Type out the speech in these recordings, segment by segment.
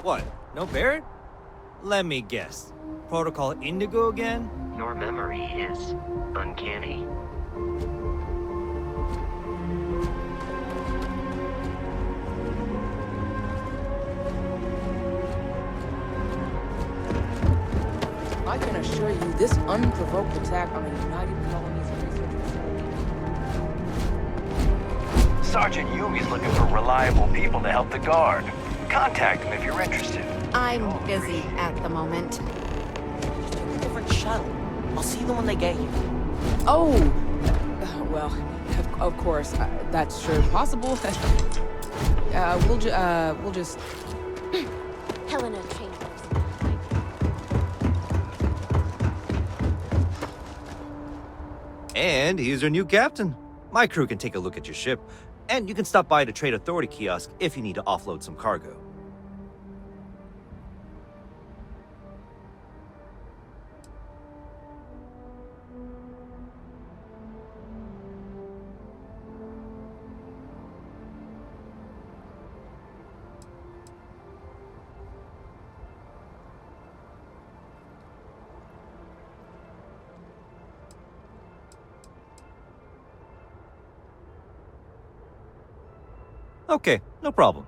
What? No Barrett? Let me guess. Protocol Indigo again? Your memory is uncanny. I can assure you this unprovoked attack on a United Colonies research... Sergeant Yumi's looking for reliable people to help the guard. Contact him if you're interested. I'm busy at the moment. Different shuttle. I'll see them when they get here. Oh! Well, of course, that's sure possible. We'll just... Helena Chambers. And he's your new captain. My crew can take a look at your ship, and you can stop by the Trade Authority kiosk if you need to offload some cargo. Okay, no problem.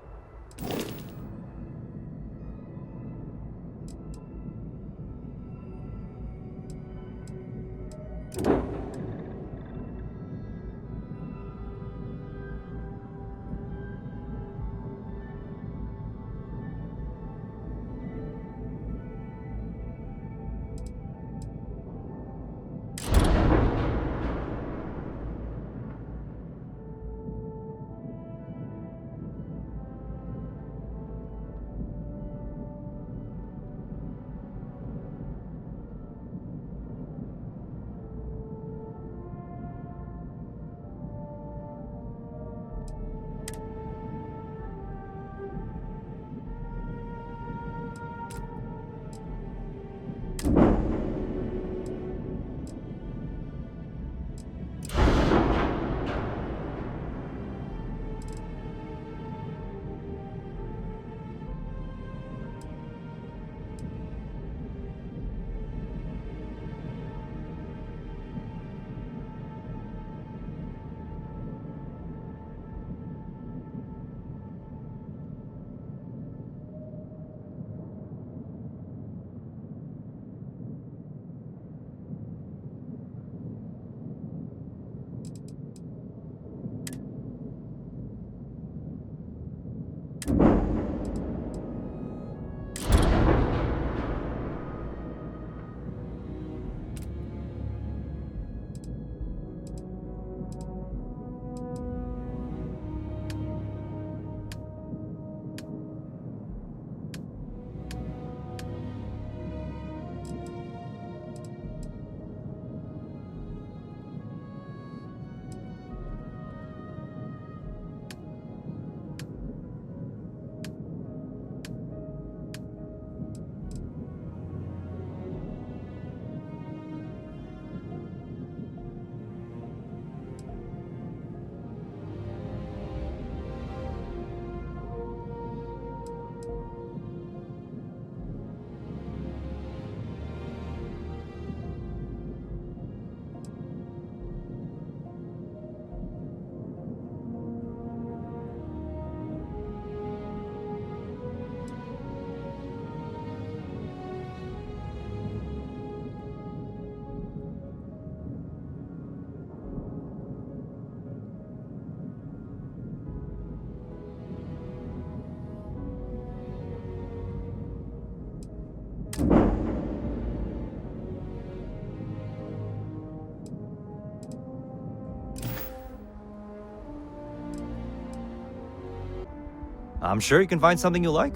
I'm sure you can find something you like.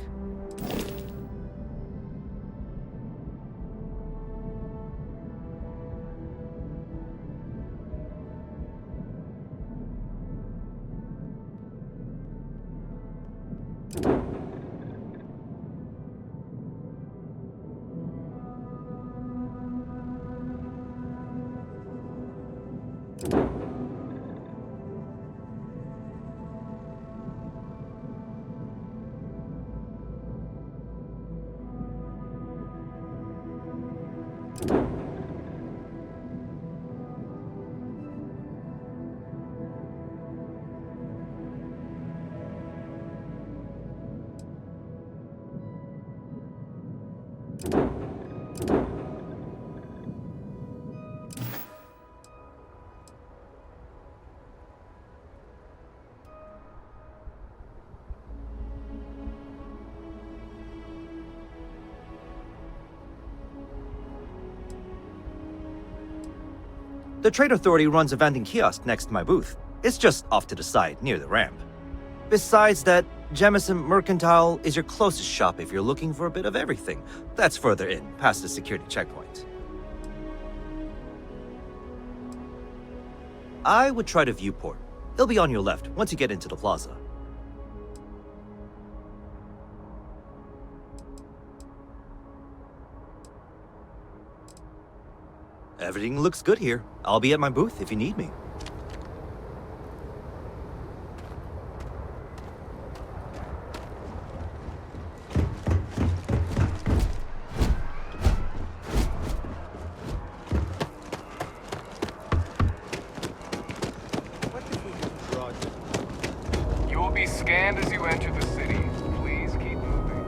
The Trade Authority runs a vending kiosk next to my booth. It's just off to the side, near the ramp. Besides that, Jemison Mercantile is your closest shop if you're looking for a bit of everything. That's further in, past the security checkpoint. I would try the viewport. It'll be on your left once you get into the plaza. Everything looks good here. I'll be at my booth if you need me. You will be scanned as you enter the city. Please keep moving.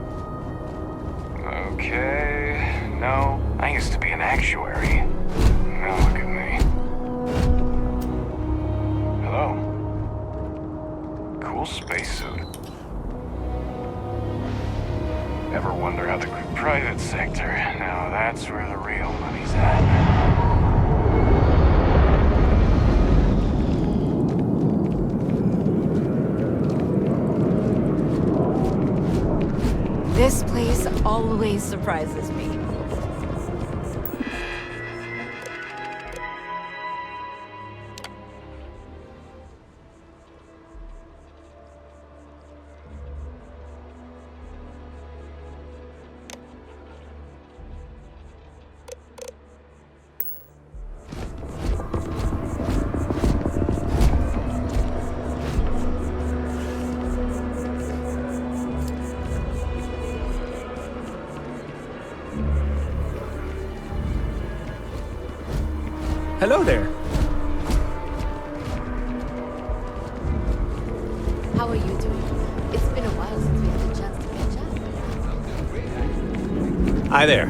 Okay. No, I used to be an actuary. Now look at me. Hello. Cool spacesuit. Ever wonder how the private sector? Now that's where the real money's at. This place always surprises me. Hello there. How are you doing? It's been a while since we had a chance to catch up. Hi there.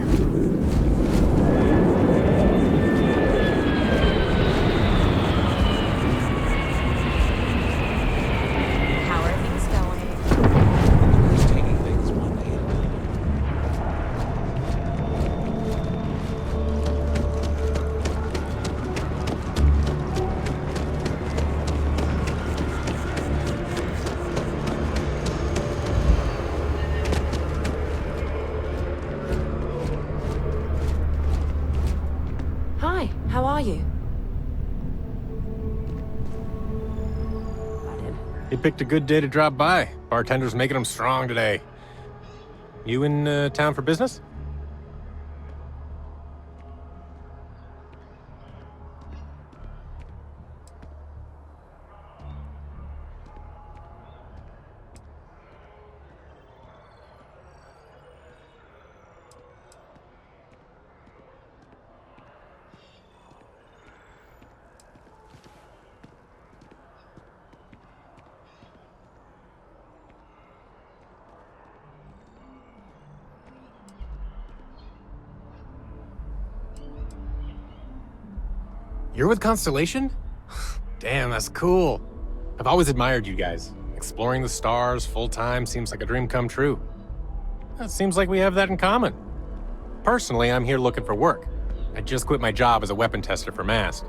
How are things going? Just taking things one day at a time. Hi, how are you? You picked a good day to drop by. Bartender's making them strong today. You in town for business? You're with Constellation? Damn, that's cool. I've always admired you guys. Exploring the stars full-time seems like a dream come true. It seems like we have that in common. Personally, I'm here looking for work. I just quit my job as a weapon tester for MAST.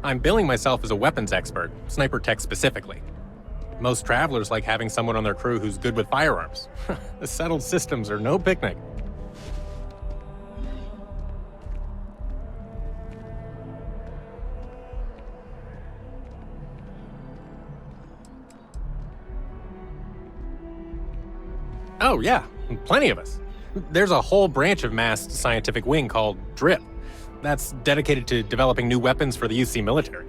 I'm billing myself as a weapons expert, sniper tech specifically. Most travelers like having someone on their crew who's good with firearms. The settled systems are no picnic. Oh yeah, plenty of us. There's a whole branch of MAST's scientific wing called DRIP that's dedicated to developing new weapons for the UC military.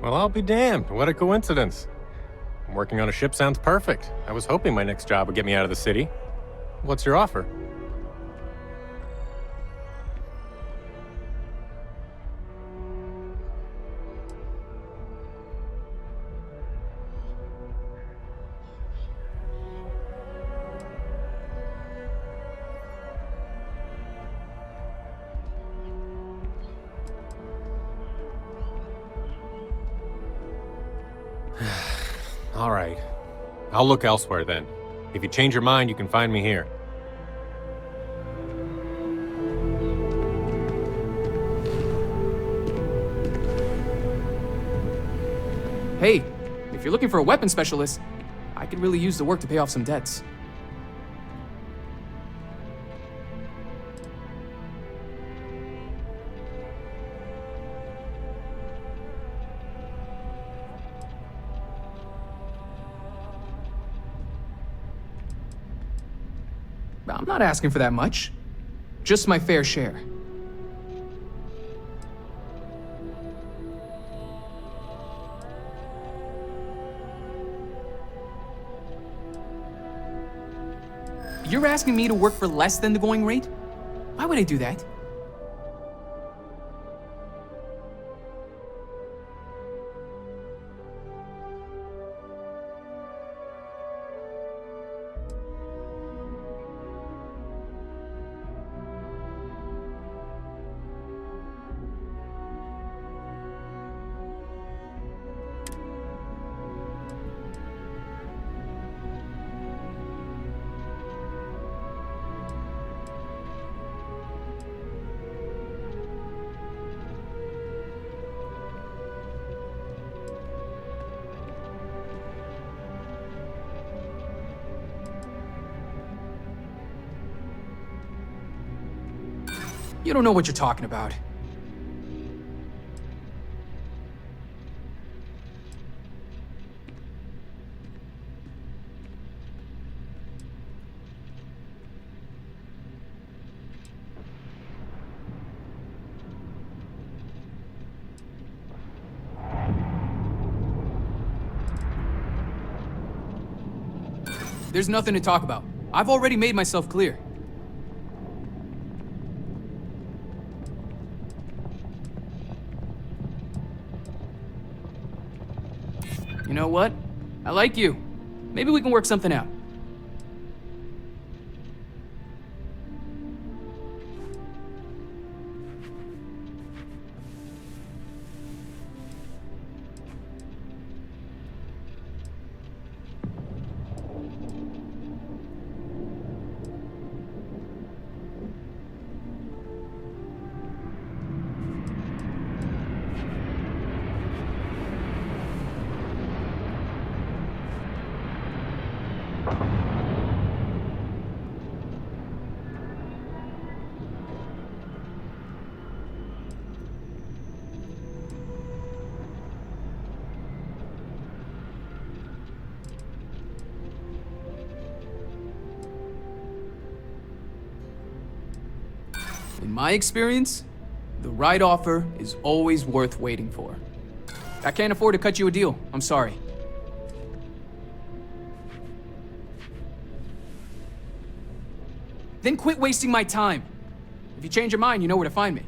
Well, I'll be damned. What a coincidence. Working on a ship sounds perfect. I was hoping my next job would get me out of the city. What's your offer? All right. I'll look elsewhere then. If you change your mind, you can find me here. Hey, if you're looking for a weapon specialist, I could really use the work to pay off some debts. I'm not asking for that much. Just my fair share. You're asking me to work for less than the going rate? Why would I do that? You don't know what you're talking about. There's nothing to talk about. I've already made myself clear. You know what? I like you. Maybe we can work something out. In my experience, the right offer is always worth waiting for. I can't afford to cut you a deal. I'm sorry. Then quit wasting my time. If you change your mind, you know where to find me.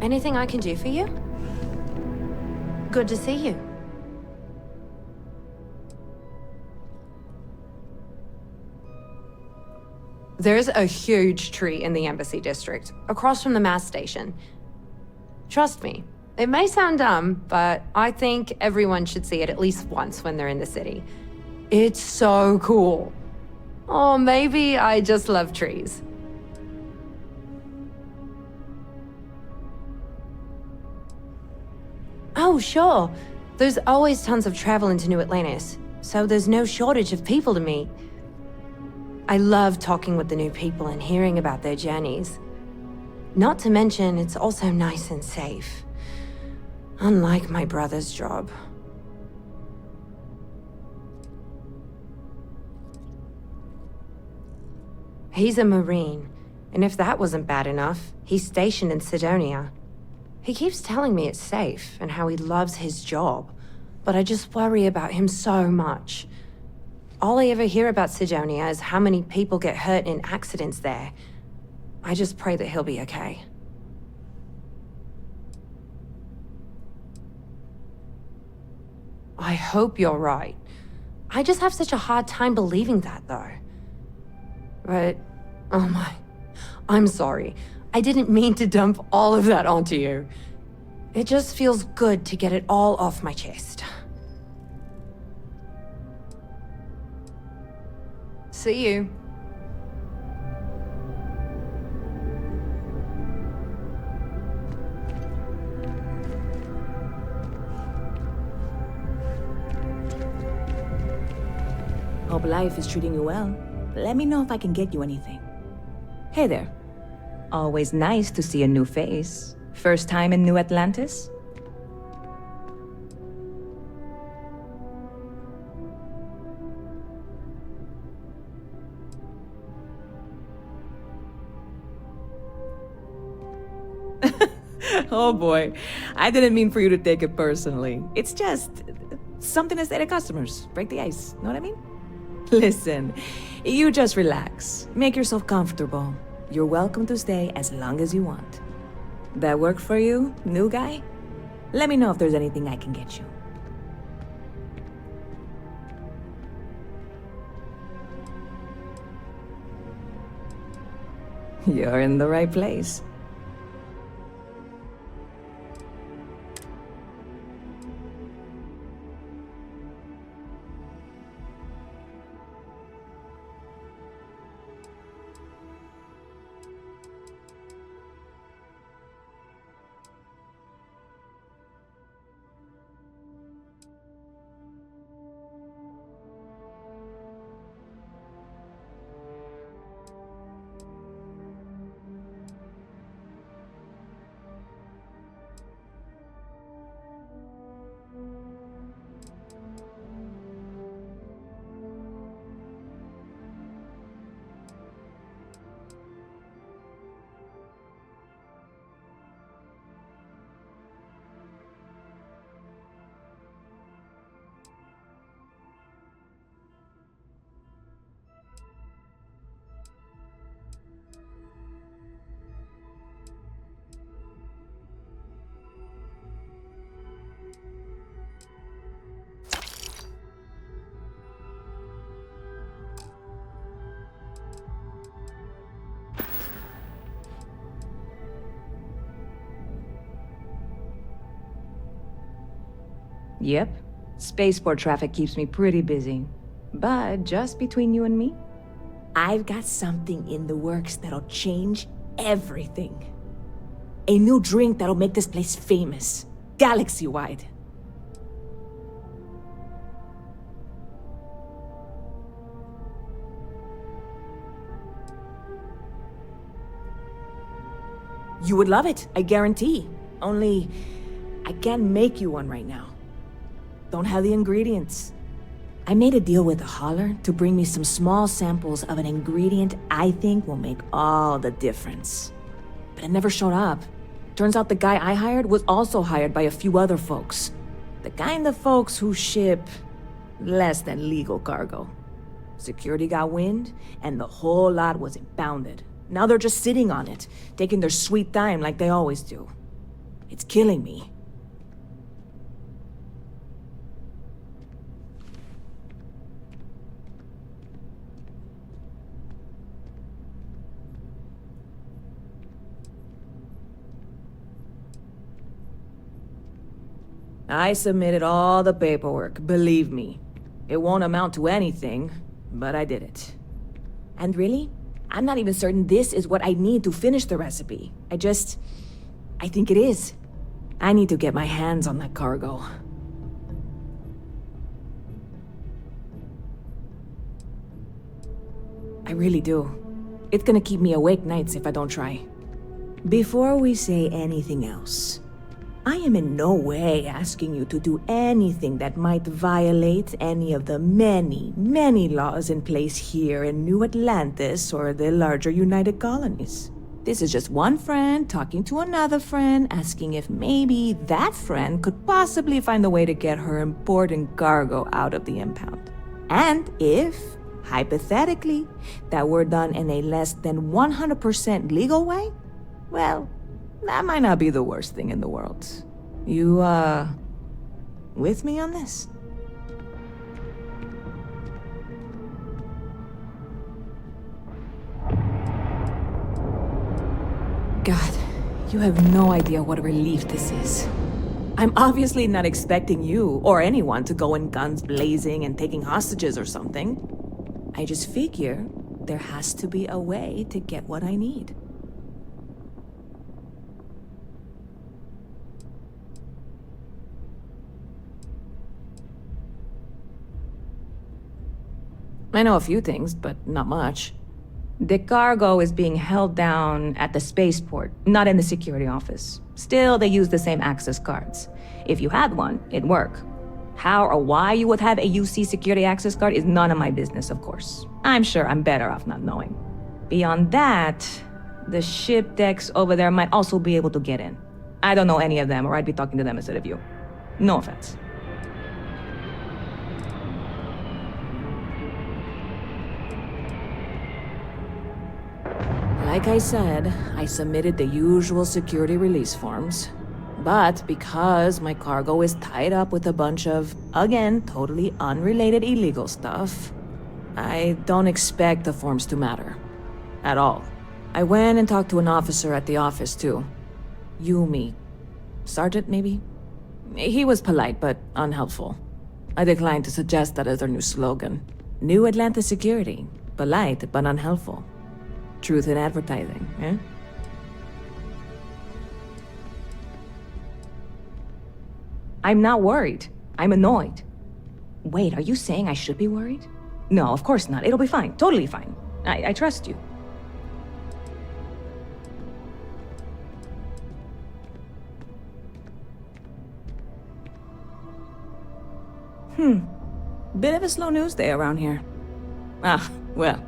Anything I can do for you? Good to see you. There's a huge tree in the Embassy District, across from the mass station. Trust me, it may sound dumb, but I think everyone should see it at least once when they're in the city. It's so cool. Or maybe I just love trees. Oh, sure. There's always tons of travel into New Atlantis, so there's no shortage of people to meet. I love talking with the new people and hearing about their journeys. Not to mention, it's also nice and safe. Unlike my brother's job. He's a Marine, and if that wasn't bad enough, he's stationed in Sidonia. He keeps telling me it's safe and how he loves his job, but I just worry about him so much. All I ever hear about Sidonia is how many people get hurt in accidents there. I just pray that he'll be okay. I hope you're right. I just have such a hard time believing that, though. But, oh my, I'm sorry. I didn't mean to dump all of that onto you. It just feels good to get it all off my chest. See you. Hope life is treating you well. Let me know if I can get you anything. Hey there. Always nice to see a new face. First time in New Atlantis? Oh boy, I didn't mean for you to take it personally. It's just something to say to customers. Break the ice, know what I mean? Listen, you just relax. Make yourself comfortable. You're welcome to stay as long as you want. That work for you, new guy? Let me know if there's anything I can get you. You're in the right place. Yep. Spaceport traffic keeps me pretty busy. But just between you and me, I've got something in the works that'll change everything. A new drink that'll make this place famous, galaxy-wide. You would love it, I guarantee. Only, I can't make you one right now. Don't have the ingredients. I made a deal with the hauler to bring me some small samples of an ingredient I think will make all the difference. But it never showed up. Turns out the guy I hired was also hired by a few other folks. The kind of folks who ship less than legal cargo. Security got wind, and the whole lot was impounded. Now they're just sitting on it, taking their sweet time like they always do. It's killing me. I submitted all the paperwork, believe me. It won't amount to anything, but I did it. And really, I'm not even certain this is what I need to finish the recipe. I think it is. I need to get my hands on that cargo. I really do. It's gonna keep me awake nights if I don't try. Before we say anything else, I am in no way asking you to do anything that might violate any of the many, many laws in place here in New Atlantis or the larger United Colonies. This is just one friend talking to another friend, asking if maybe that friend could possibly find a way to get her important cargo out of the impound. And if, hypothetically, that were done in a less than 100% legal way, well, that might not be the worst thing in the world. You, with me on this? God, you have no idea what a relief this is. I'm obviously not expecting you or anyone to go in guns blazing and taking hostages or something. I just figure there has to be a way to get what I need. I know a few things, but not much. The cargo is being held down at the spaceport, not in the security office. Still, they use the same access cards. If you had one, it'd work. How or why you would have a UC security access card is none of my business, of course. I'm sure I'm better off not knowing. Beyond that, the ship decks over there might also be able to get in. I don't know any of them, or I'd be talking to them instead of you. No offense. Like I said, I submitted the usual security release forms. But because my cargo is tied up with a bunch of, again, totally unrelated illegal stuff, I don't expect the forms to matter. At all. I went and talked to an officer at the office, too. Yumi. Sergeant, maybe? He was polite, but unhelpful. I declined to suggest that as our new slogan. New Atlanta Security. Polite, but unhelpful. Truth in advertising, eh? I'm not worried. I'm annoyed. Wait, are you saying I should be worried? No, of course not. It'll be fine. Totally fine. I trust you. Bit of a slow news day around here. Well,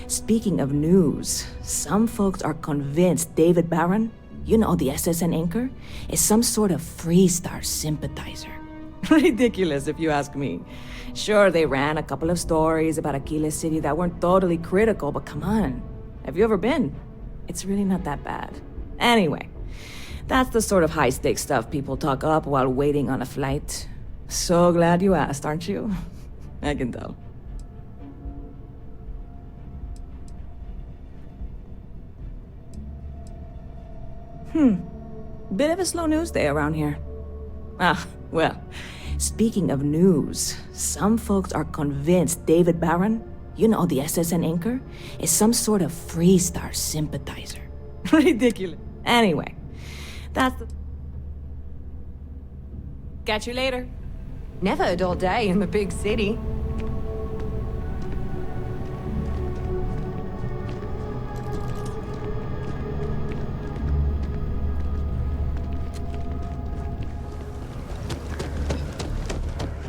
speaking of news, some folks are convinced David Barron, you know, the SSN anchor, is some sort of Freestar sympathizer. Ridiculous, if you ask me. Sure, they ran a couple of stories about Aquila City that weren't totally critical, but come on. Have you ever been? It's really not that bad. Anyway, that's the sort of high-stakes stuff people talk up while waiting on a flight. So glad you asked, aren't you? I can tell. Bit of a slow news day around here. Well, speaking of news, some folks are convinced David Barron, you know, the SSN anchor, is some sort of Freestar sympathizer. Ridiculous. Anyway, that's the... Catch you later. Never a dull day in the big city.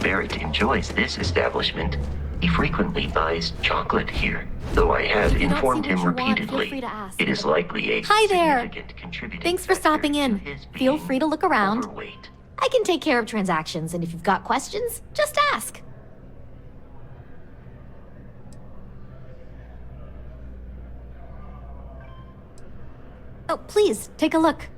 Barrett enjoys this establishment. He frequently buys chocolate here, though I have If you don't informed see him what you want, feel repeatedly free to ask. it is likely a Hi there. significant contributing Thanks for factor stopping in. to his Feel being free to look around. overweight. I can take care of transactions, and if you've got questions, just ask. Oh, please, take a look.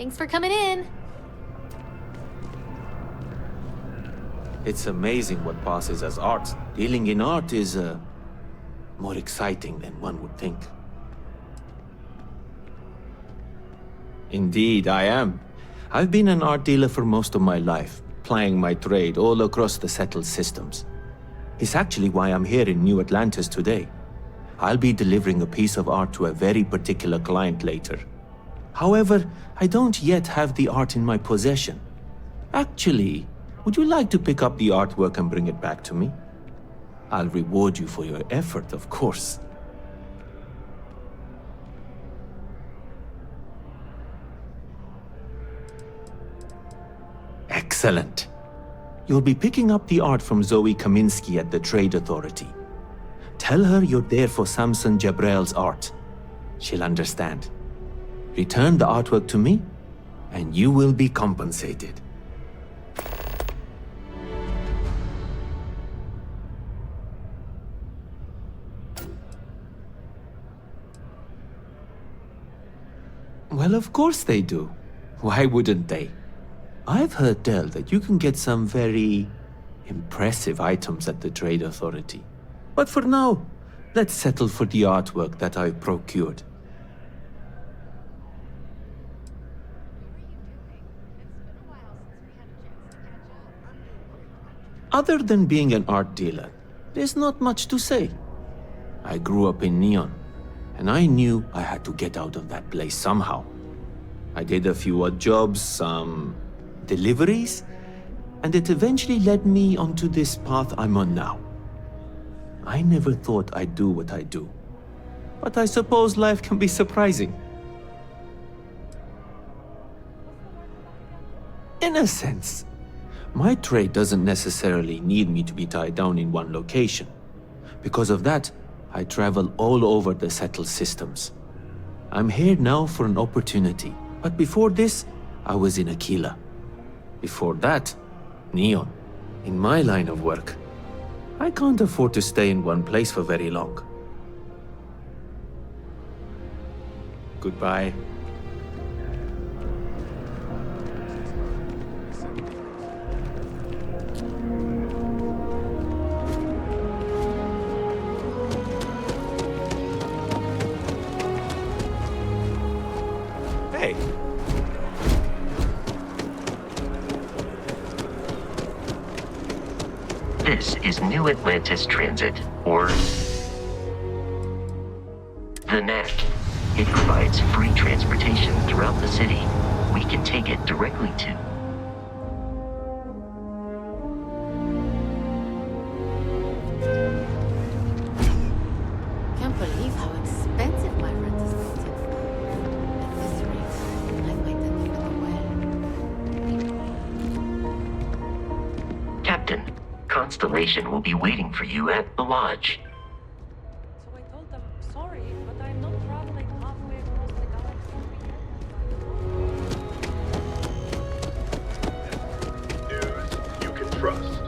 Thanks for coming in. It's amazing what passes as art. Dealing in art is more exciting than one would think. Indeed, I am. I've been an art dealer for most of my life, plying my trade all across the settled systems. It's actually why I'm here in New Atlantis today. I'll be delivering a piece of art to a very particular client later. However, I don't yet have the art in my possession. Actually, would you like to pick up the artwork and bring it back to me? I'll reward you for your effort, of course. Excellent. You'll be picking up the art from Zoe Kaminsky at the Trade Authority. Tell her you're there for Samson Jabrel's art. She'll understand. Return the artwork to me, and you will be compensated. Well, of course they do. Why wouldn't they? I've heard tell that you can get some very impressive items at the Trade Authority. But for now, let's settle for the artwork that I've procured. Other than being an art dealer, there's not much to say. I grew up in Neon, and I knew I had to get out of that place somehow. I did a few odd jobs, some deliveries, and it eventually led me onto this path I'm on now. I never thought I'd do what I do, but I suppose life can be surprising. In a sense, my trade doesn't necessarily need me to be tied down in one location. Because of that, I travel all over the settled systems. I'm here now for an opportunity, but before this, I was in Aquila. Before that, Neon. In my line of work, I can't afford to stay in one place for very long. Goodbye. Hey. This is New Atlantis Transit, or the NAC. It provides free transportation throughout the city. We can take it directly to... Can't believe how expensive my rent is going to be. At this rate, I might end up in the well. Captain, Constellation will be waiting for you at the lodge. So I told them, sorry, but I'm not traveling halfway across the galaxy. News you can trust.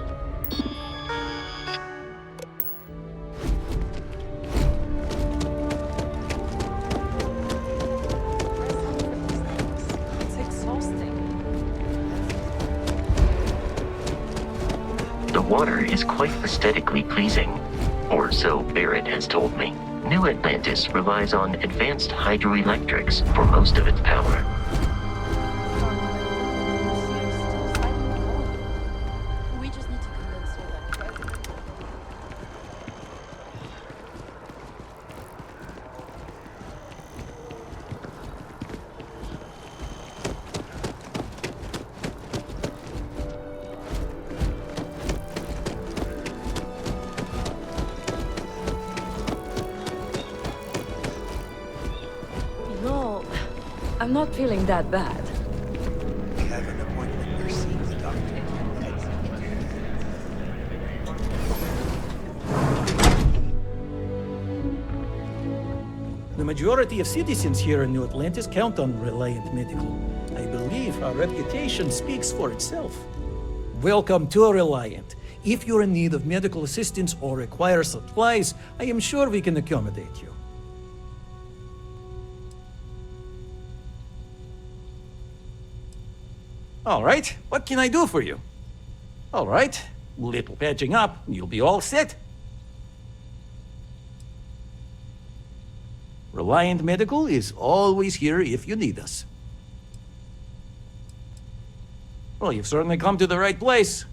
It's exhausting. The water is quite aesthetically pleasing, or so Barrett has told me. New Atlantis relies on advanced hydroelectrics for most of its power. We just need to convince her that president. No, I'm not feeling that bad. We have an appointment. You're seeing the doctor. The majority of citizens here in New Atlantis count on Reliant Medical. I believe our reputation speaks for itself. Welcome to Reliant. If you're in need of medical assistance or require supplies, I am sure we can accommodate you. All right, what can I do for you? All right, little patching up, you'll be all set. Reliant Medical is always here if you need us. Well, you've certainly come to the right place.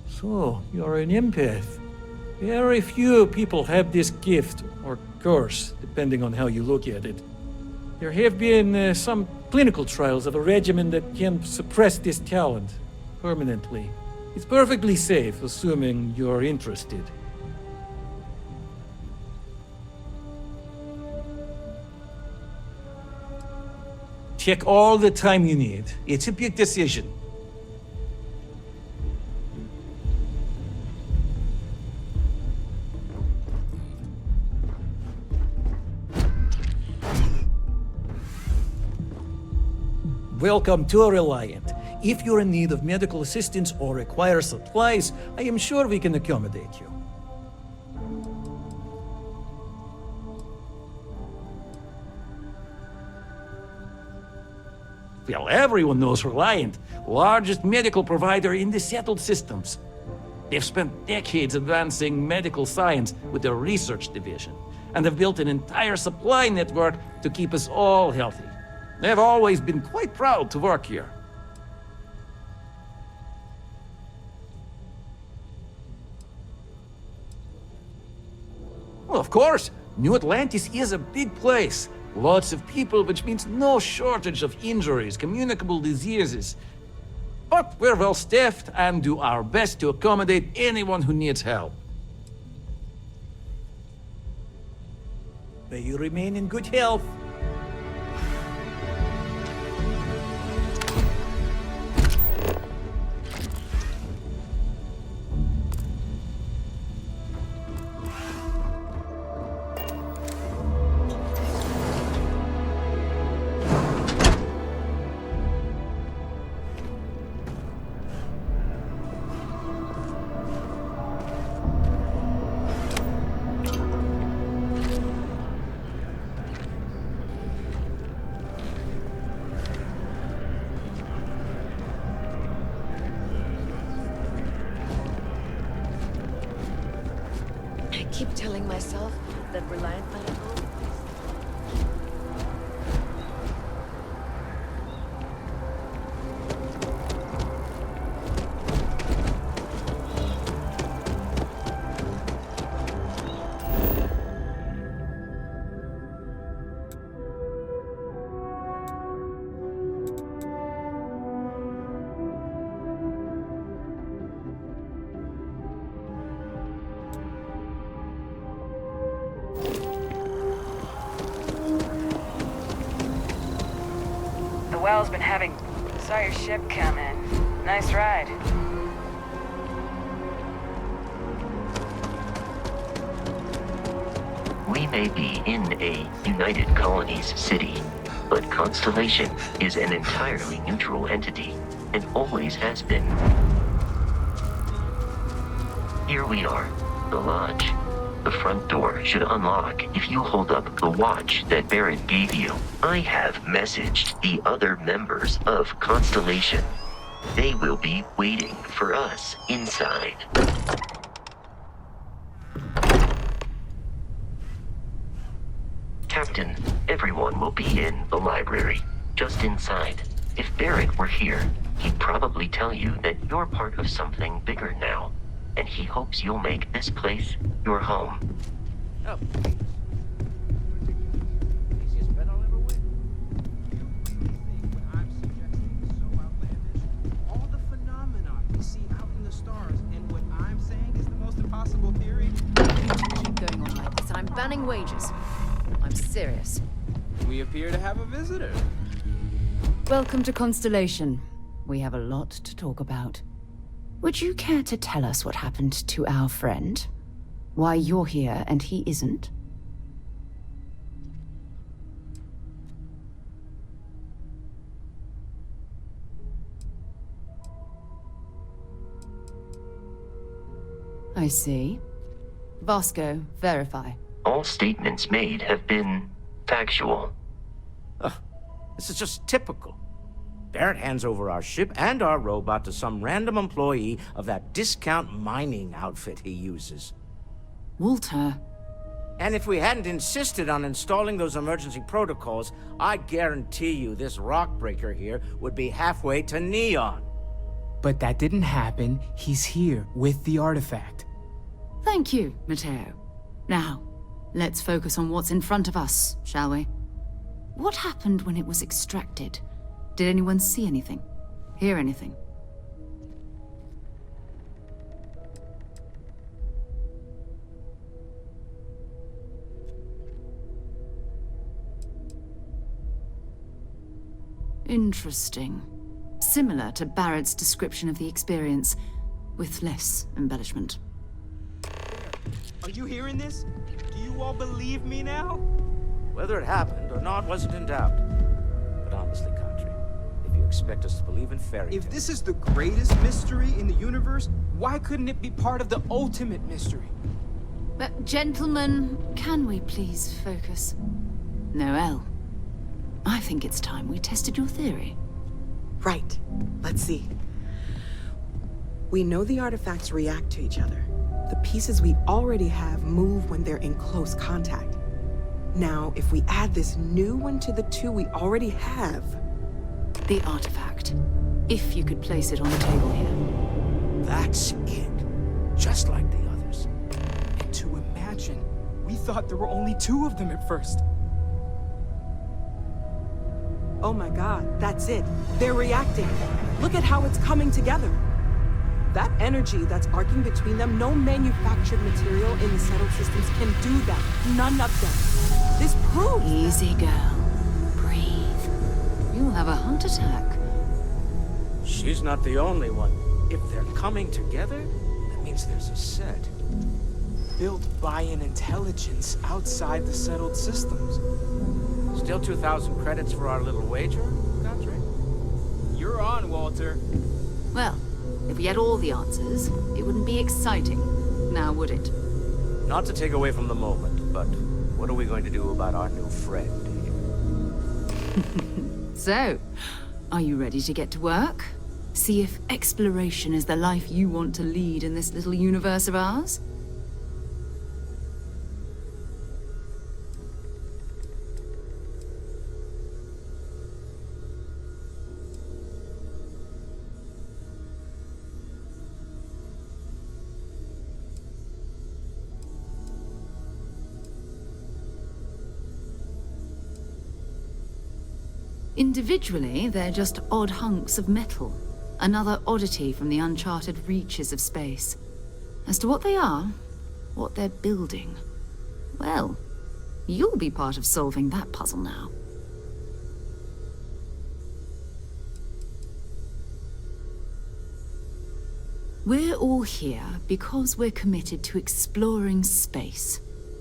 So, you're an empath. Very few people have this gift, or curse, depending on how you look at it. There have been some clinical trials of a regimen that can suppress this talent permanently. It's perfectly safe, assuming you're interested. Take all the time you need. It's a big decision. Welcome to Reliant. If you're in need of medical assistance or require supplies, I am sure we can accommodate you. Well, everyone knows Reliant, largest medical provider in the settled systems. They've spent decades advancing medical science with their research division, and have built an entire supply network to keep us all healthy. They've always been quite proud to work here. Well, of course, New Atlantis is a big place. Lots of people, which means no shortage of injuries, communicable diseases. But we're well staffed and do our best to accommodate anyone who needs help. May you remain in good health. I keep telling myself that Reliant Medical Well's been having... Saw your ship come in. Nice ride. We may be in a United Colonies city, but Constellation is an entirely neutral entity, and always has been. Here we are, the lodge. The front door should unlock if you hold up the watch that Barrett gave you. I have messaged the other members of Constellation. They will be waiting for us inside. Captain. Captain, everyone will be in the library, just inside. If Barrett were here, he'd probably tell you that you're part of something bigger now, and he hopes you'll make this place your home. Oh. I'm banning wages. I'm serious. We appear to have a visitor. Welcome to Constellation. We have a lot to talk about. Would you care to tell us what happened to our friend? Why you're here and he isn't? I see. Vasco, verify. All statements made have been factual. This is just typical. Barrett hands over our ship and our robot to some random employee of that discount mining outfit he uses. Walter. And if we hadn't insisted on installing those emergency protocols, I guarantee you this rock breaker here would be halfway to Neon. But that didn't happen. He's here with the artifact. Thank you, Matteo. Now, let's focus on what's in front of us, shall we? What happened when it was extracted? Did anyone see anything? Hear anything? Interesting. Similar to Barrett's description of the experience, with less embellishment. Are you hearing this? Do you all believe me now? Whether it happened or not wasn't in doubt. But honestly, Country, if you expect us to believe in fairy tales... If this is the greatest mystery in the universe, why couldn't it be part of the ultimate mystery? Gentlemen, can we please focus? Noel, I think it's time we tested your theory. Right. Let's see. We know the artifacts react to each other. The pieces we already have move when they're in close contact. Now, if we add this new one to the two we already have... The artifact. If you could place it on the table here. That's it. Just like the others. And to imagine, we thought there were only two of them at first. Oh my god, that's it. They're reacting. Look at how it's coming together. That energy that's arcing between them, no manufactured material in the settled systems can do that. None of them. This proves... Easy, girl. Breathe. You'll have a heart attack. She's not the only one. If they're coming together, that means there's a set. Built by an intelligence outside the settled systems. Still 2,000 credits for our little wager, Country? You're on, Walter. Well, if we had all the answers, it wouldn't be exciting, now would it? Not to take away from the moment, but what are we going to do about our new friend here? So, are you ready to get to work? See if exploration is the life you want to lead in this little universe of ours? Individually, they're just odd hunks of metal. Another oddity from the uncharted reaches of space. As to what they are, what they're building, well, you'll be part of solving that puzzle now. We're all here because we're committed to exploring space.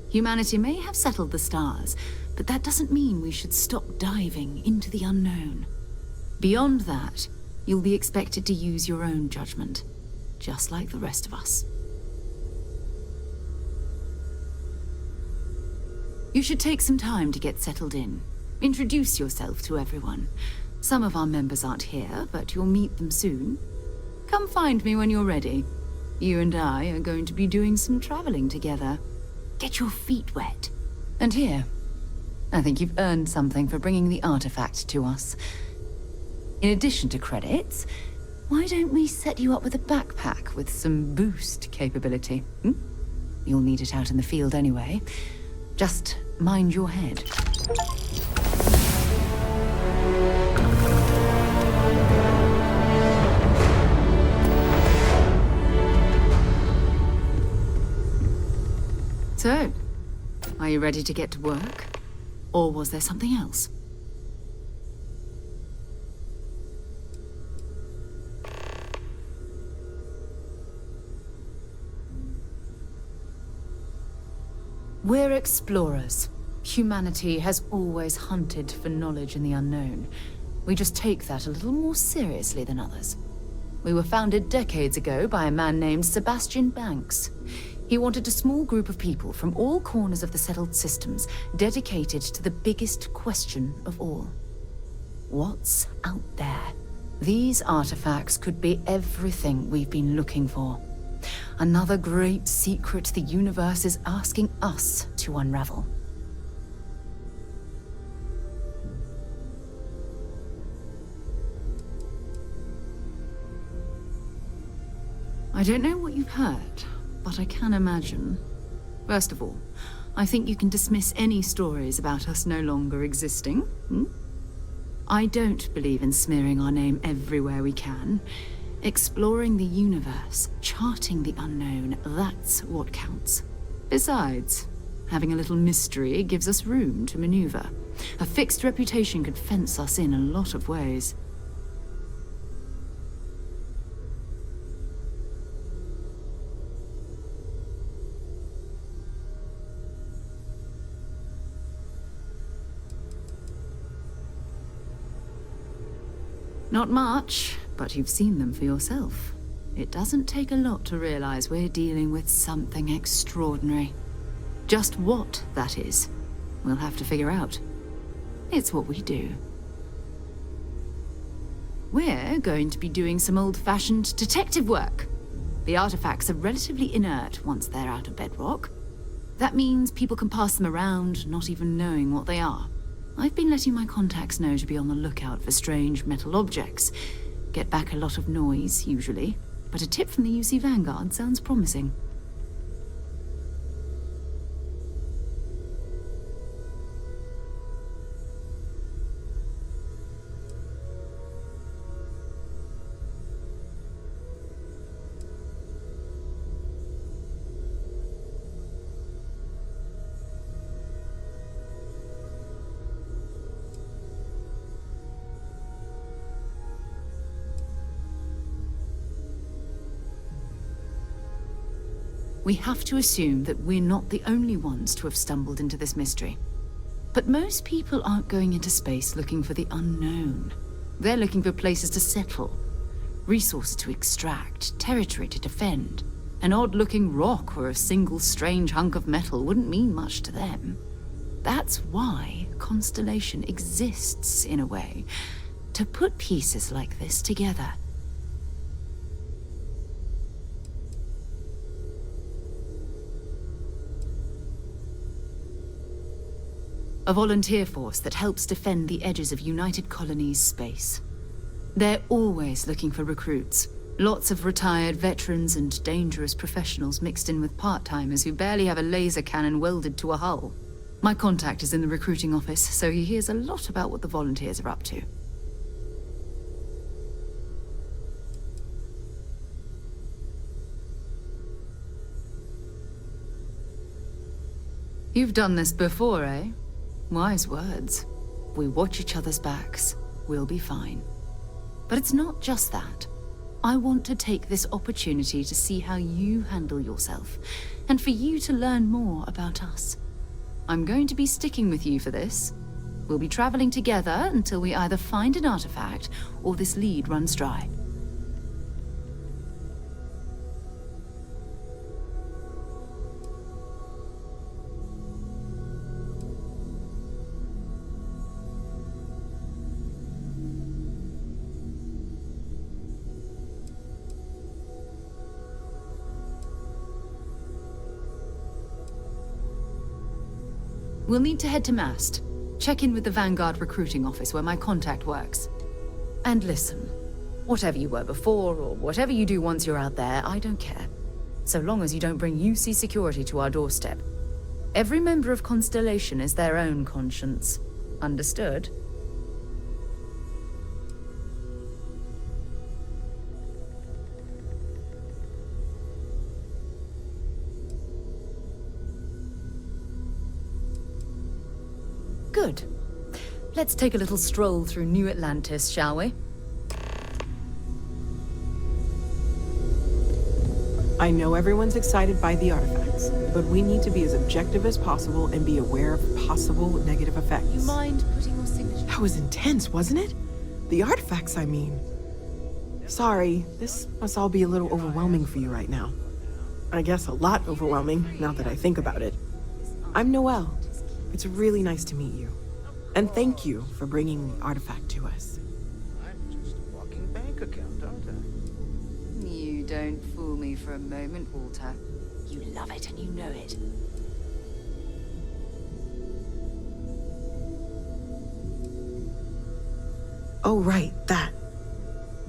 Humanity may have settled the stars, but that doesn't mean we should stop diving into the unknown. Beyond that, you'll be expected to use your own judgment, just like the rest of us. You should take some time to get settled in. Introduce yourself to everyone. Some of our members aren't here, but you'll meet them soon. Come find me when you're ready. You and I are going to be doing some traveling together. Get your feet wet. And here, I think you've earned something for bringing the artifact to us. In addition to credits, why don't we set you up with a backpack with some boost capability? You'll need it out in the field anyway. Just mind your head. So, are you ready to get to work? Or was there something else? We're explorers. Humanity has always hunted for knowledge in the unknown. We just take that a little more seriously than others. We were founded decades ago by a man named Sebastian Banks. He wanted a small group of people from all corners of the settled systems dedicated to the biggest question of all. What's out there? These artifacts could be everything we've been looking for. Another great secret the universe is asking us to unravel. I don't know what you've heard, but I can imagine. First of all, I think you can dismiss any stories about us no longer existing. I don't believe in smearing our name everywhere we can. Exploring the universe, charting the unknown, that's what counts. Besides, having a little mystery gives us room to maneuver. A fixed reputation could fence us in a lot of ways. Not much, but you've seen them for yourself. It doesn't take a lot to realize we're dealing with something extraordinary. Just what that is, we'll have to figure out. It's what we do. We're going to be doing some old-fashioned detective work. The artifacts are relatively inert once they're out of bedrock. That means people can pass them around, not even knowing what they are. I've been letting my contacts know to be on the lookout for strange metal objects. Get back a lot of noise, usually, but a tip from the UC Vanguard sounds promising. We have to assume that we're not the only ones to have stumbled into this mystery. But most people aren't going into space looking for the unknown. They're looking for places to settle, resources to extract, territory to defend. An odd-looking rock or a single strange hunk of metal wouldn't mean much to them. That's why Constellation exists, in a way, to put pieces like this together. A volunteer force that helps defend the edges of United Colonies space. They're always looking for recruits. Lots of retired veterans and dangerous professionals mixed in with part-timers who barely have a laser cannon welded to a hull. My contact is in the recruiting office, so he hears a lot about what the volunteers are up to. You've done this before, eh? Wise words. We watch each other's backs. We'll be fine. But it's not just that. I want to take this opportunity to see how you handle yourself, and for you to learn more about us. I'm going to be sticking with you for this. We'll be traveling together until we either find an artifact or this lead runs dry. We'll need to head to mast. check in with the Vanguard recruiting office where my contact works. And listen, whatever you were before or whatever you do once you're out there, I don't care. So long as you don't bring UC security to our doorstep. Every member of Constellation is their own conscience. Understood? Good. Let's take a little stroll through New Atlantis, shall we? I know everyone's excited by the artifacts, but we need to be as objective as possible and be aware of possible negative effects. You mind putting your signature? That was intense, wasn't it? The artifacts, I mean. Sorry, this must all be a little overwhelming for you right now. I guess a lot overwhelming, now that I think about it. I'm Noelle. It's really nice to meet you. And thank you for bringing the artifact to us. I'm just a walking bank account, aren't I? You don't fool me for a moment, Walter. You love it and you know it. Oh, right, that.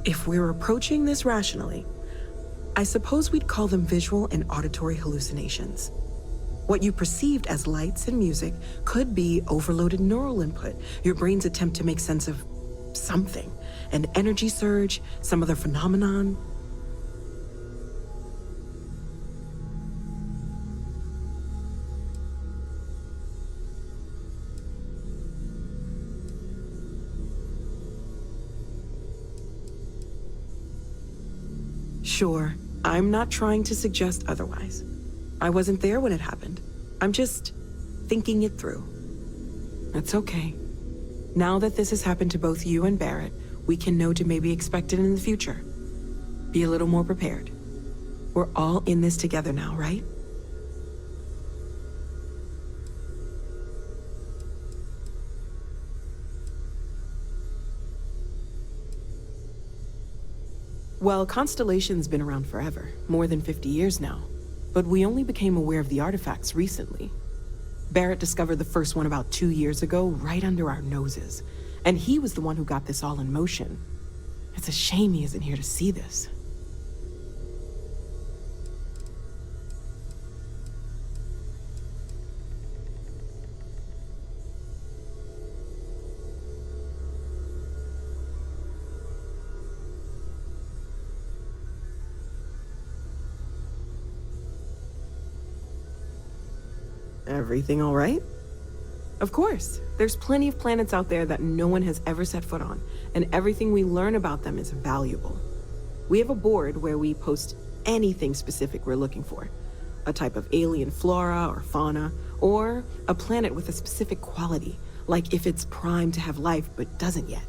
If we're approaching this rationally, I suppose we'd call them visual and auditory hallucinations. What you perceived as lights and music could be overloaded neural input, your brain's attempt to make sense of something, an energy surge, some other phenomenon. Sure, I'm not trying to suggest otherwise. I wasn't there when it happened. I'm just thinking it through. It's okay. Now that this has happened to both you and Barrett, we can know to maybe expect it in the future. Be a little more prepared. We're all in this together now, right? Well, Constellation's been around forever, more than 50 years now. But we only became aware of the artifacts recently. Barrett discovered the first one about 2 years ago, right under our noses. And he was the one who got this all in motion. It's a shame he isn't here to see this. Everything all right? Of course. There's plenty of planets out there that no one has ever set foot on, and everything we learn about them is valuable. We have a board where we post anything specific we're looking for. A type of alien flora or fauna, or a planet with a specific quality, like if it's primed to have life but doesn't yet.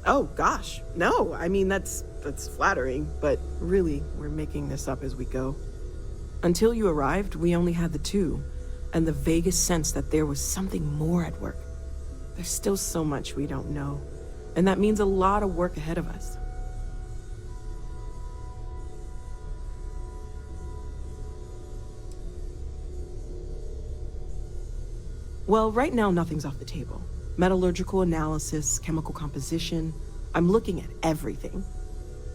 Oh, gosh, no. I mean, that's flattering, but really, we're making this up as we go. Until you arrived, we only had the two, and the vaguest sense that there was something more at work. There's still so much we don't know, and that means a lot of work ahead of us. Well, right now, nothing's off the table. Metallurgical analysis, chemical composition. I'm looking at everything.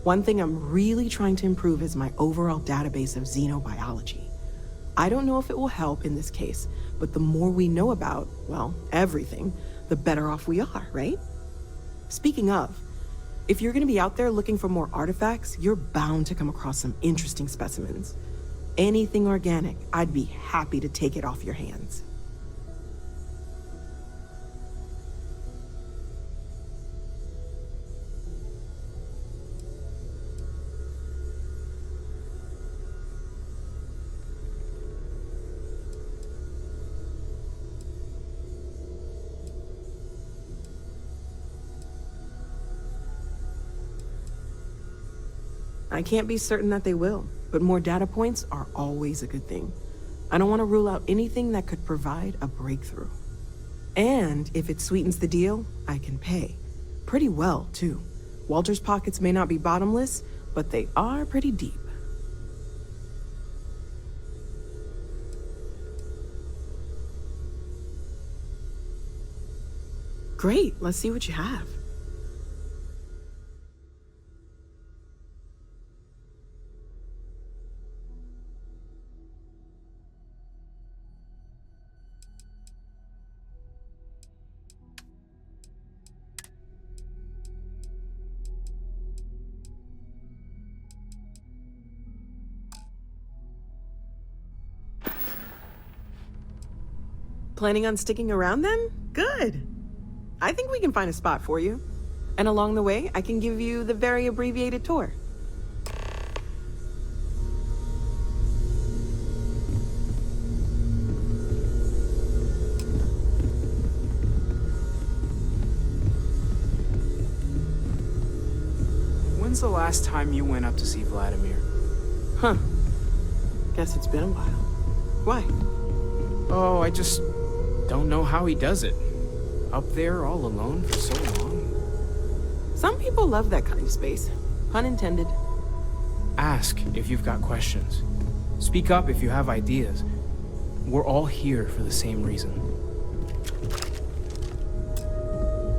One thing I'm really trying to improve is my overall database of xenobiology. I don't know if it will help in this case, but the more we know about, well, everything, the better off we are, right? Speaking of, if you're gonna be out there looking for more artifacts, you're bound to come across some interesting specimens. Anything organic, I'd be happy to take it off your hands. I can't be certain that they will, but more data points are always a good thing. I don't want to rule out anything that could provide a breakthrough. And if it sweetens the deal, I can pay. Pretty well, too. Walter's pockets may not be bottomless, but they are pretty deep. Great, let's see what you have. Planning on sticking around then? Good. I think we can find a spot for you. And along the way, I can give you the very abbreviated tour. When's the last time you went up to see Vladimir? Huh. Guess it's been a while. Why? Oh, I just don't know how he does it. Up there all alone for so long. Some people love that kind of space. Pun intended. Ask if you've got questions. Speak up if you have ideas. We're all here for the same reason.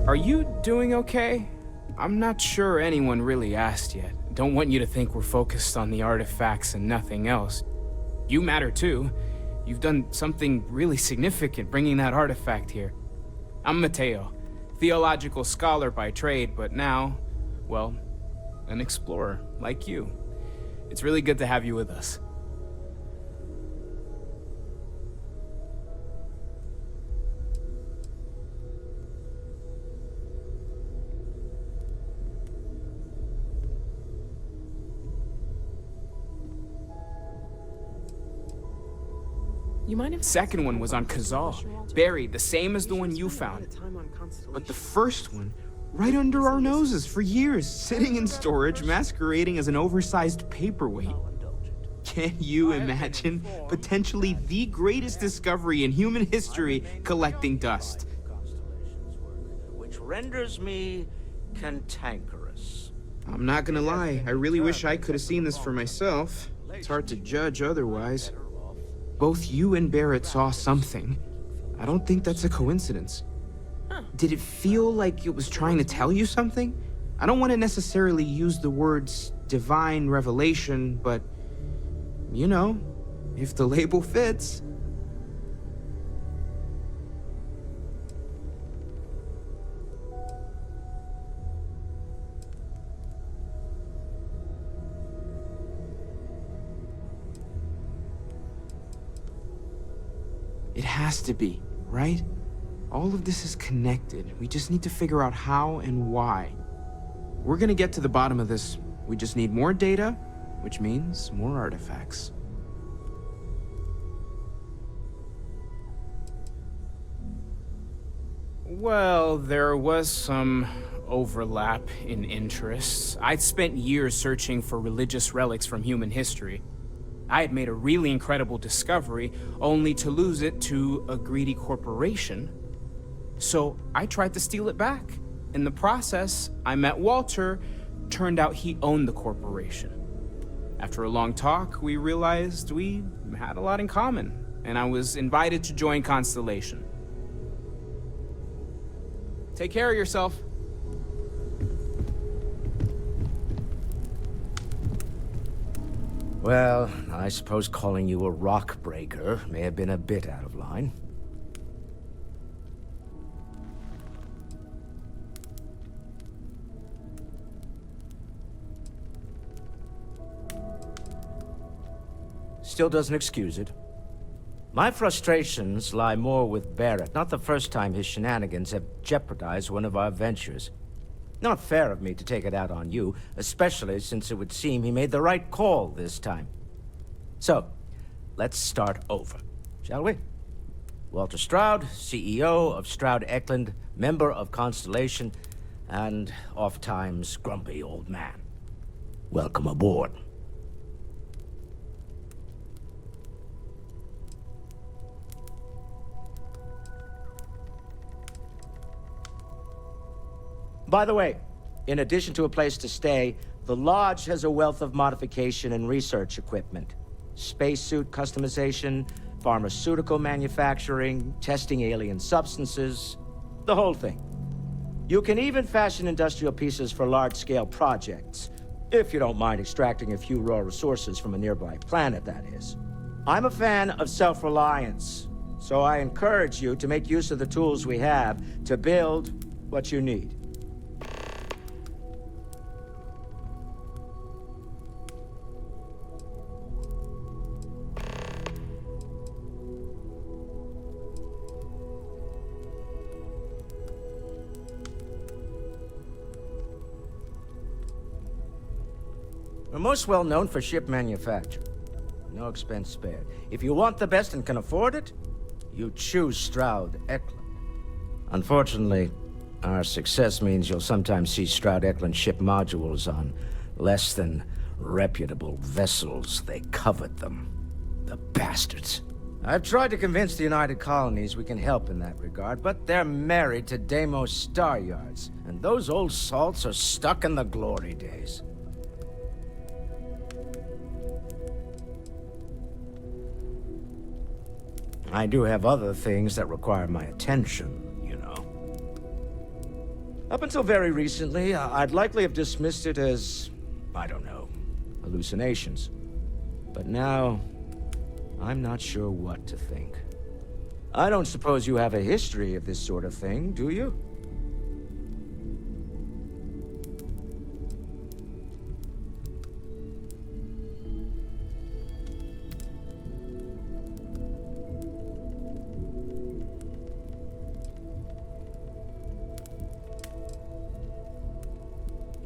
Are you doing okay? I'm not sure anyone really asked yet. Don't want you to think we're focused on the artifacts and nothing else. You matter too. You've done something really significant bringing that artifact here. I'm Mateo, theological scholar by trade, but now, well, an explorer like you. It's really good to have you with us. You mind if... Second one was on Kazal, buried, the same as the one you found. But the first one, right under our noses for years, sitting in storage, masquerading as an oversized paperweight. Can you imagine potentially the greatest discovery in human history collecting dust? Which renders me cantankerous. I'm not gonna lie, I really wish I could have seen this for myself. It's hard to judge otherwise. Both you and Barrett saw something. I don't think that's a coincidence. Did it feel like it was trying to tell you something? I don't want to necessarily use the words divine revelation, but, you know, if the label fits. It has to be, right? All of this is connected. We just need to figure out how and why. We're gonna get to the bottom of this. We just need more data, which means more artifacts. Well, there was some overlap in interests. I'd spent years searching for religious relics from human history. I had made a really incredible discovery, only to lose it to a greedy corporation. So I tried to steal it back. In the process, I met Walter. Turned out he owned the corporation. After a long talk, we realized we had a lot in common, and I was invited to join Constellation. Take care of yourself. Well, I suppose calling you a rock breaker may have been a bit out of line. Still doesn't excuse it. My frustrations lie more with Barrett. Not the first time his shenanigans have jeopardized one of our ventures. Not fair of me to take it out on you, especially since it would seem he made the right call this time. So, let's start over, shall we? Walter Stroud, CEO of Stroud Eklund, member of Constellation, and oft-times grumpy old man. Welcome aboard. By the way, in addition to a place to stay, the Lodge has a wealth of modification and research equipment. Spacesuit customization, pharmaceutical manufacturing, testing alien substances, the whole thing. You can even fashion industrial pieces for large-scale projects, if you don't mind extracting a few raw resources from a nearby planet, that is. I'm a fan of self-reliance, so I encourage you to make use of the tools we have to build what you need. We're most well known for ship manufacture. No expense spared. If you want the best and can afford it, you choose Stroud Eklund. Unfortunately, our success means you'll sometimes see Stroud Eklund ship modules on less than reputable vessels. They covet them. The bastards. I've tried to convince the United Colonies we can help in that regard, but they're married to Deimos Star Yards, and those old salts are stuck in the glory days. I do have other things that require my attention, you know. Up until very recently, I'd likely have dismissed it as, I don't know, hallucinations. But now, I'm not sure what to think. I don't suppose you have a history of this sort of thing, do you?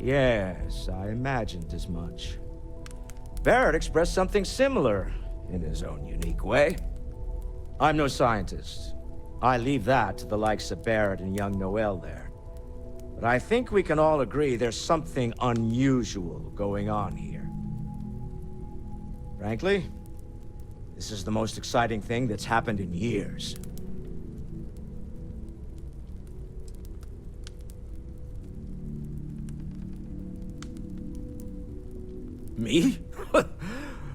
Yes, I imagined as much. Barrett expressed something similar, in his own unique way. I'm no scientist. I leave that to the likes of Barrett and young Noel there. But I think we can all agree there's something unusual going on here. Frankly, this is the most exciting thing that's happened in years. Me?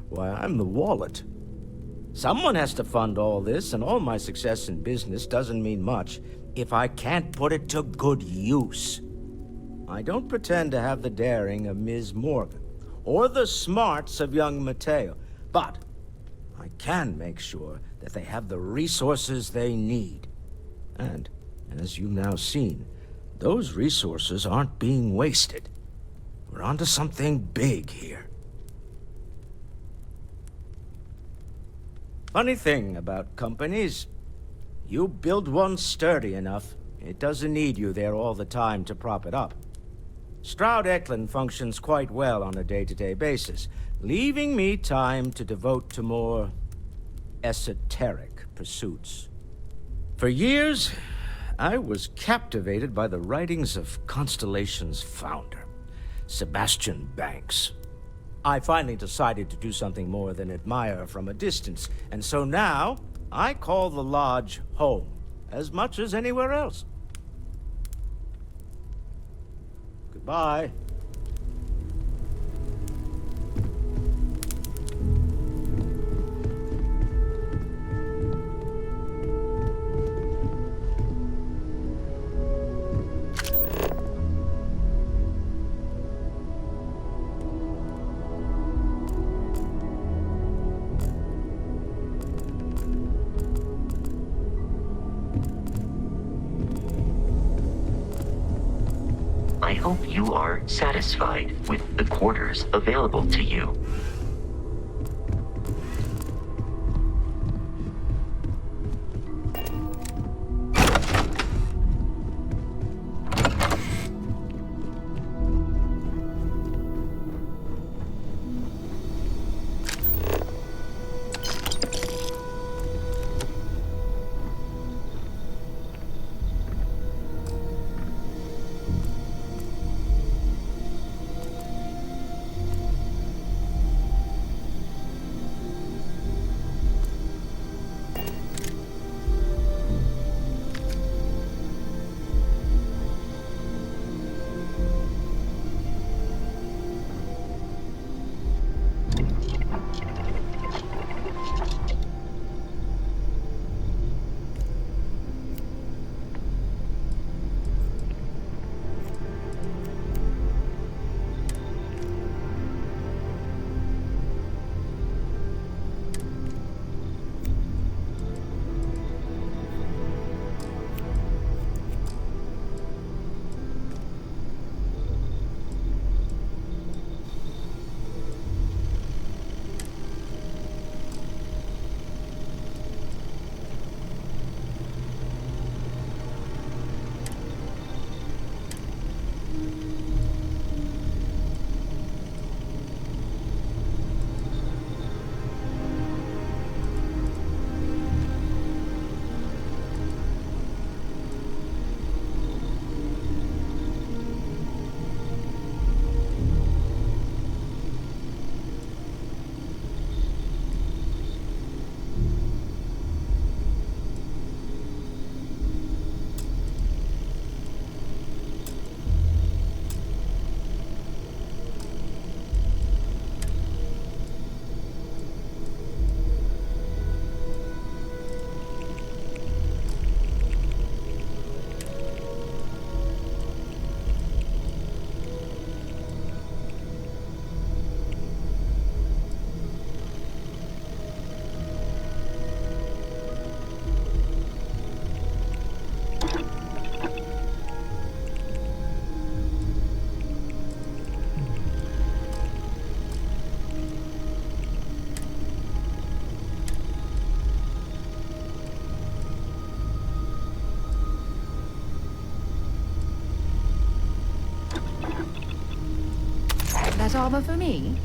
Why, I'm the wallet. Someone has to fund all this, and all my success in business doesn't mean much if I can't put it to good use. I don't pretend to have the daring of Ms. Morgan, or the smarts of young Mateo, but I can make sure that they have the resources they need. And, as you've now seen, those resources aren't being wasted. We're onto something big here. Funny thing about companies, you build one sturdy enough, it doesn't need you there all the time to prop it up. Stroud Eklund functions quite well on a day-to-day basis, leaving me time to devote to more esoteric pursuits. For years, I was captivated by the writings of Constellation's founder, Sebastian Banks. I finally decided to do something more than admire from a distance, and so now, I call the Lodge home, as much as anywhere else. Goodbye. I hope you are satisfied with the quarters available to you. armor for me?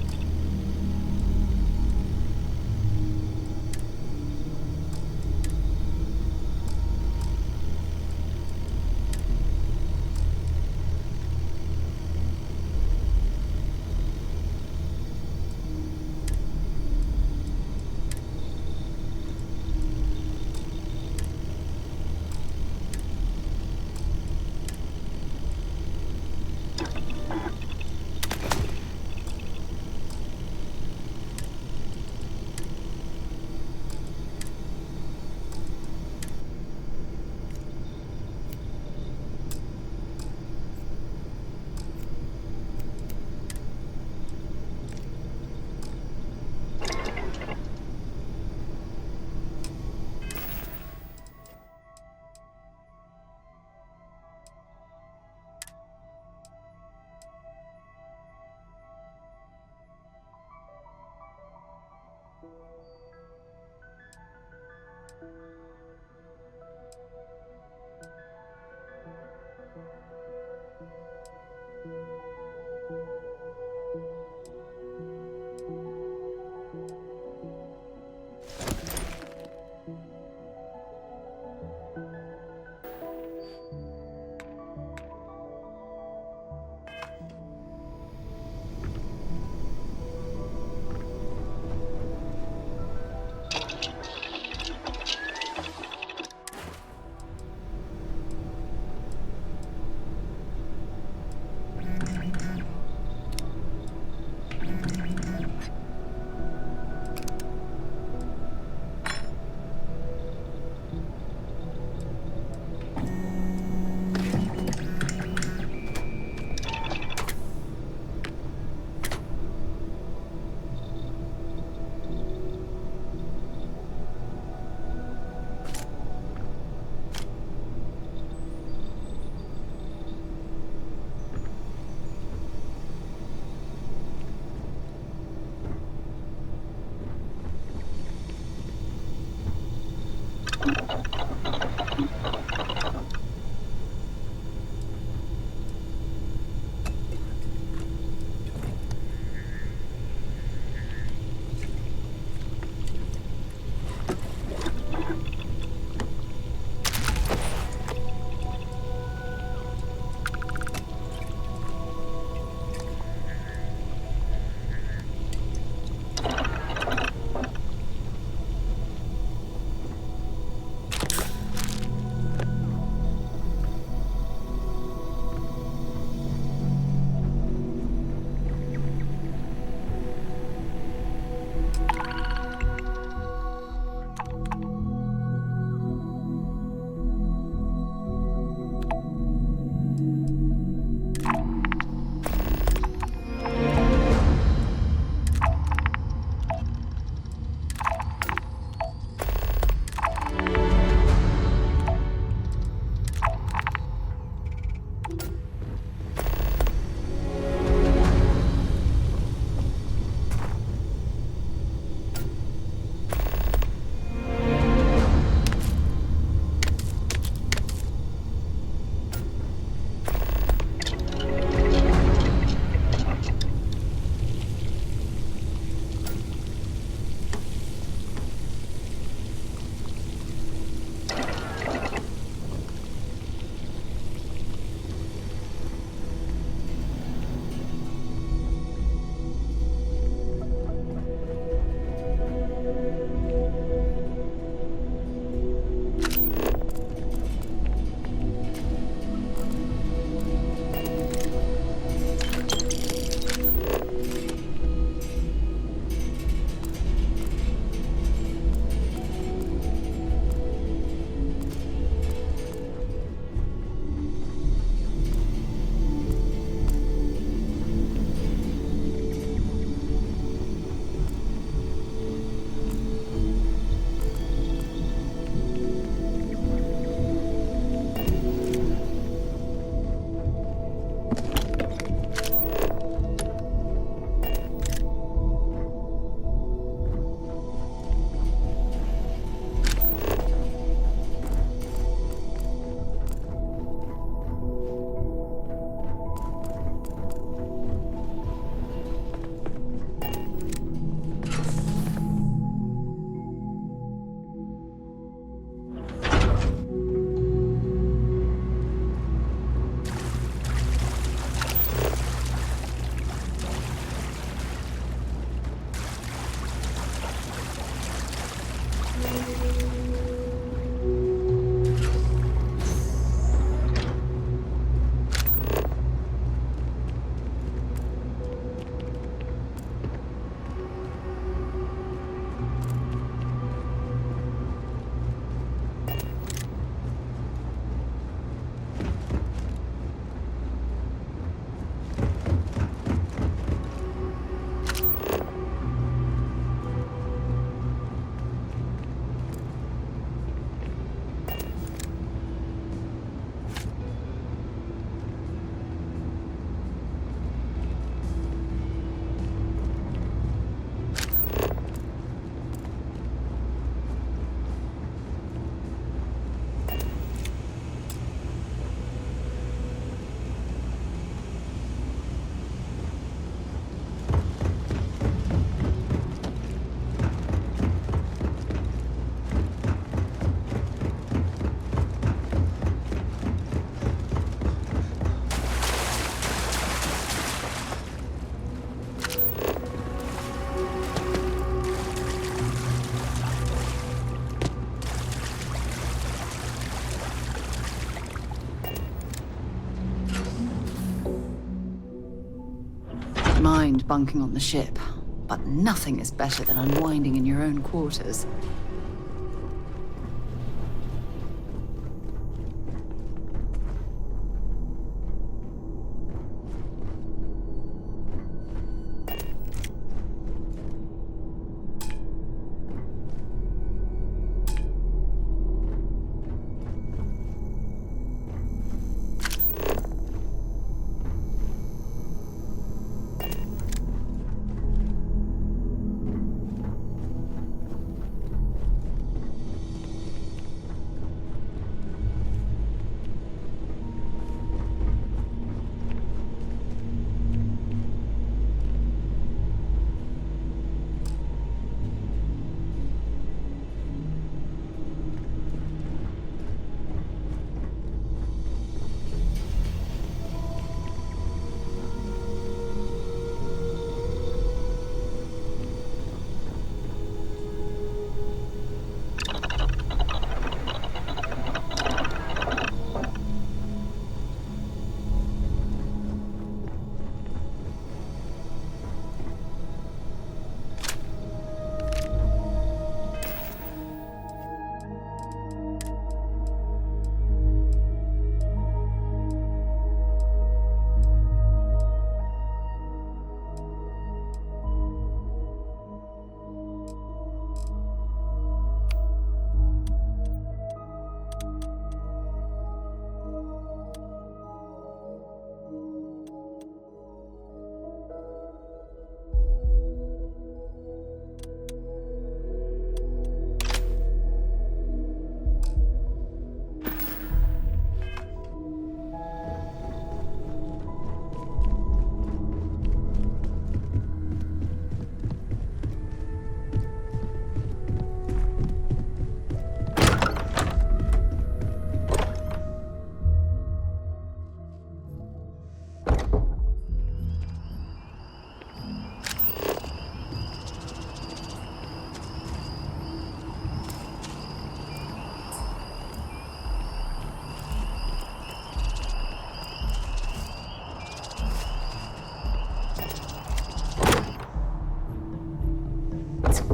mind bunking on the ship, but nothing is better than unwinding in your own quarters.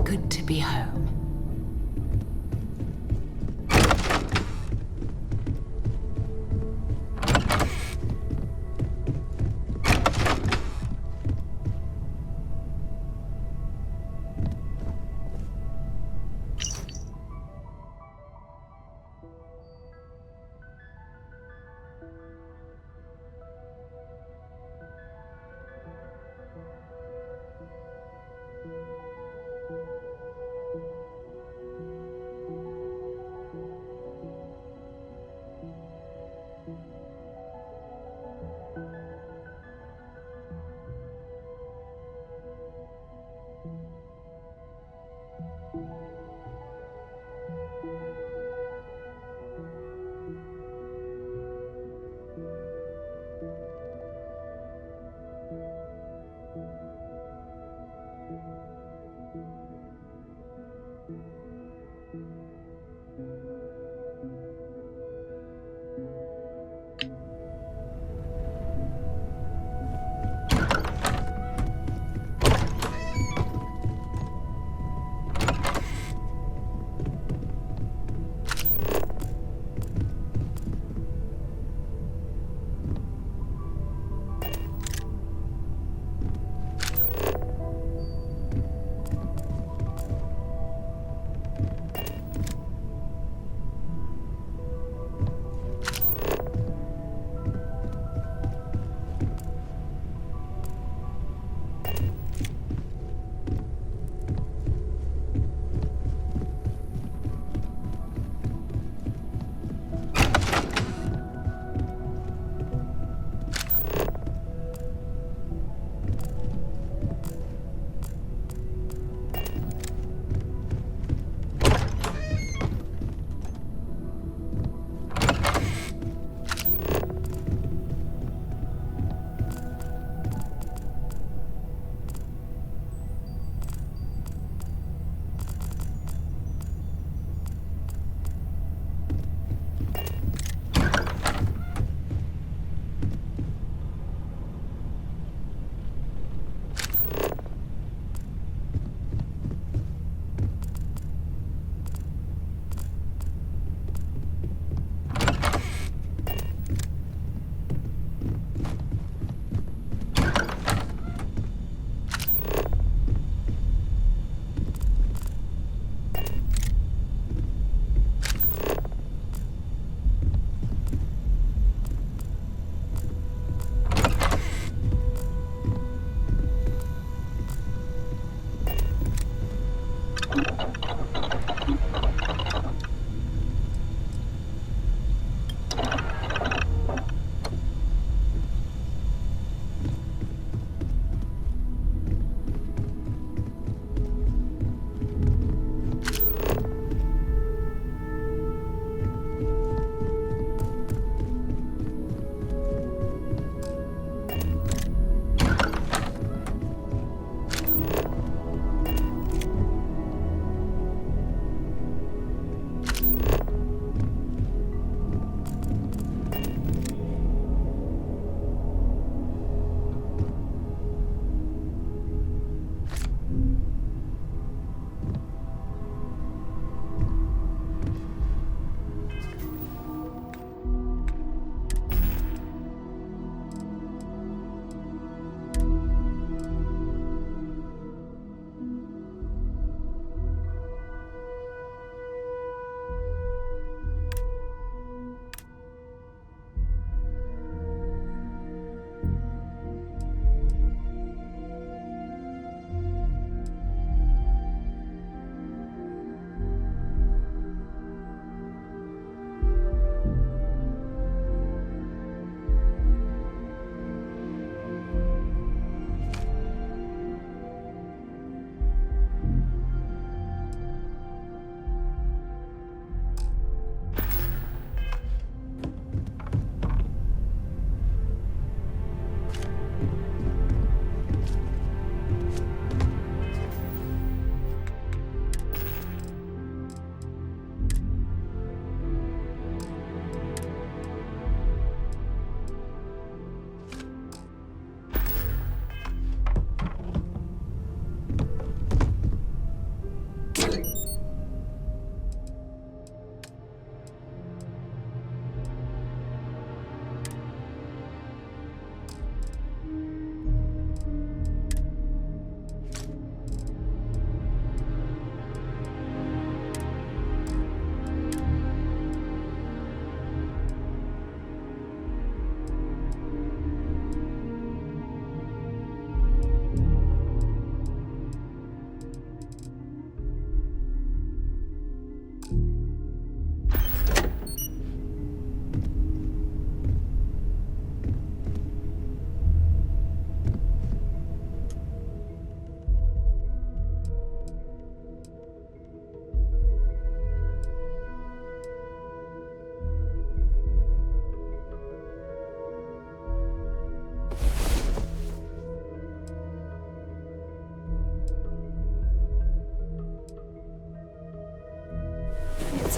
Good to be home.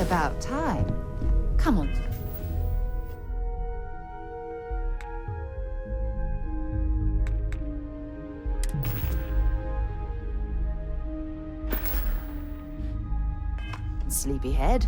about time. Come on. Sleepyhead.